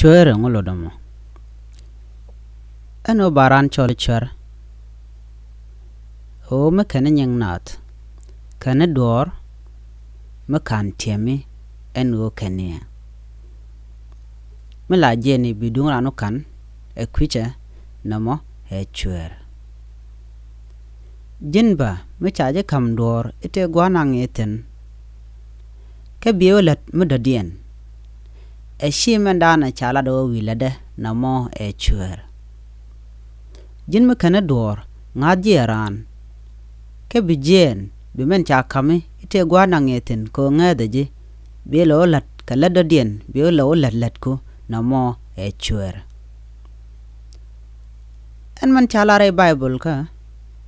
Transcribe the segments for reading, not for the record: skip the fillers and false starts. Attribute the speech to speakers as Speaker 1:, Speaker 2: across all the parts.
Speaker 1: chueer ngolodamo ano baran chol chueer o me kane nyang nat kane dor me kan tiemi en o kane me la jeni bidung ranu kan e kwiche namo e chueer jinba me chaje kam dor ite gwanang eten ke biolet me dodien e shimendana chala do wilade namo e chueer jin me kane dor ngadieran ke bijen bimen cha kame ite gwanang eten ko ngadeji bilo lat kala dodien bilo lat ko namo e chueer en man chala re bible ka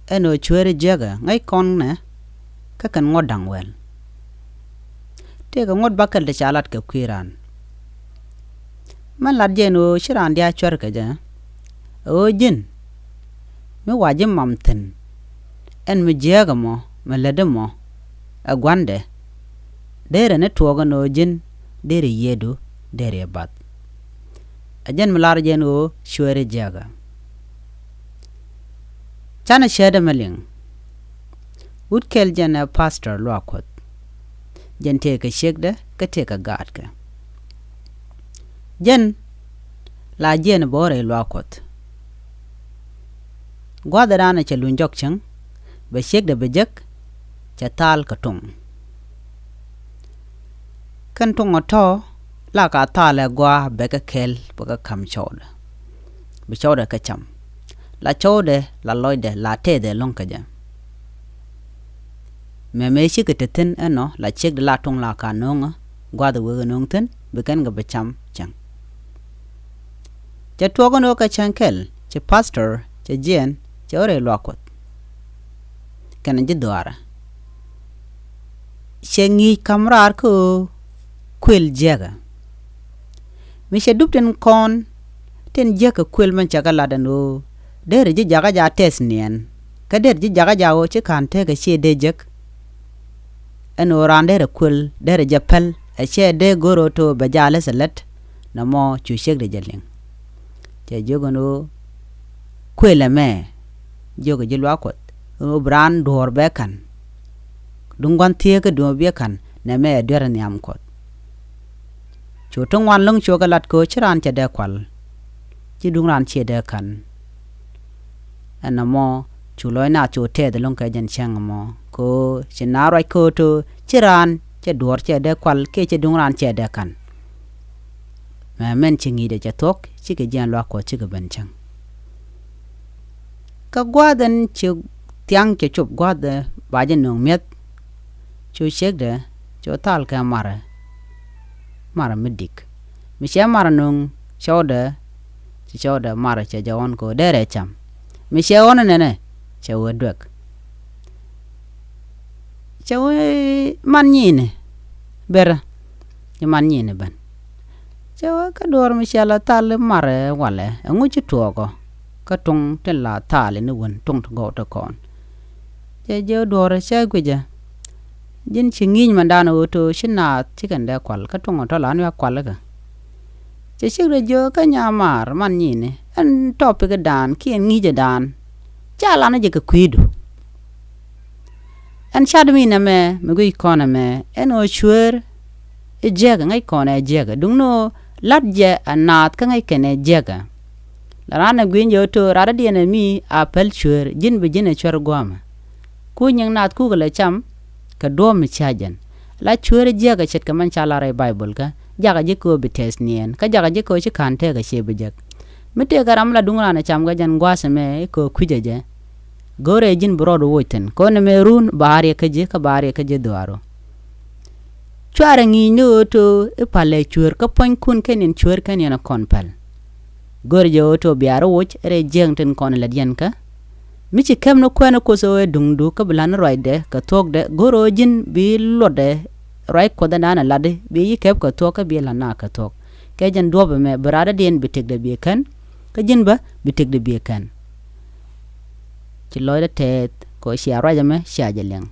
Speaker 1: eno chueer jaga ngai kon ne ka kan ngodang wel te ka ngod bakal de chalat ka kwiran man lat jeno shiran dia chueer ka ja o jin me wajim mamten en me jaga mo me ledemo agwande dere ne toga no jin dere yedo dere bat ajen me lar jeno chueer jaga chana sheda meling utkel jana pastor lokot jen te ka shegda ka te ka gad ka jen la jen bore lokot gwadarana cha lunjok chang ba shegda bejek cha tal ka tung kan tung to la ka tala gwa be ka kel ba ka kam choda be choda ka cham la chode la loide la tede lonkaja me shi ke teten eno la chek de la tong la ka nonga gwa de we nongten be kan ga becham chang cha togo no ka chankel che pastor che jen che ore lokot kan je doara shengi kamrar ko kwel jega mi she dupten kon ten jeka kwel man chaga la dano dere ji jaga ja tes nien ka der ji jaga jawo ci kan te ga she de jek en orande re kul dere japel e she de goro to be jale salat na mo chu shek de jaleng te jogono kwela me jogo ji lwa kot o bran dor be kan dungon tie ka do be kan na me der ni am kot chu tong wan lung chu ga lat ko chiran che de kwal ci dungran che de kan anamo chuloy na chu te de long ka jan chang mo ko chinaro ko to chiran che dor che de kwal ke che dungran che de kan ma men chingi de che tok chi ke jan lo ko chi ke ban chang ka gwadan chu tiang ke chup gwada ba jan nong met chu shek de chu tal ka mara medik mi che mara nong shoda mara che jawon ko dere cham mi she ona nene che wodwek che manine ber ni manine ban che ka dor mi she la tal mare wale ngu chi togo ka tung te la tale ni won tung to go to kon che je dor che gweja jin chi ngin mandana oto shina chicken de kwal ka tung to la ni kwal ka che shigre jo ka nyamar manine en topic dan kien ngije dan chala na je ka kwidu en chadmi na me gui kona me en o chueer e jega ngai kona e jega dungno ladje anat ka ngai kene jega la rana gwinjo to rada diene mi apel chueer jin be jine chueer gwama ku nyang nat ku gele cham ka do mi chajan la chueer jega chet ka man chala re bible ka jaga je ko bites nien ka jaga je ko chi kante ga shebe jeg mite garam la dungra na cham ga jan gwase me ko kwijeje gore jin brodo woten ko ne merun baare ka je doaro chuara ngi no to e pale chuer ka pon kun kenin chuer kenin na konpal gore je to biaro woch re jengten kon la dien ka michi kem no kweno ko so e dungdu ka blan roide ka tokde goro jin bi lode right ko da na lade bi yikep ka toka bi la na ka tok ke jan dobe me barada dien bitek de bi kan ka jin ba bitek de bi kan ci loy da tet ko shi araja me shaje leng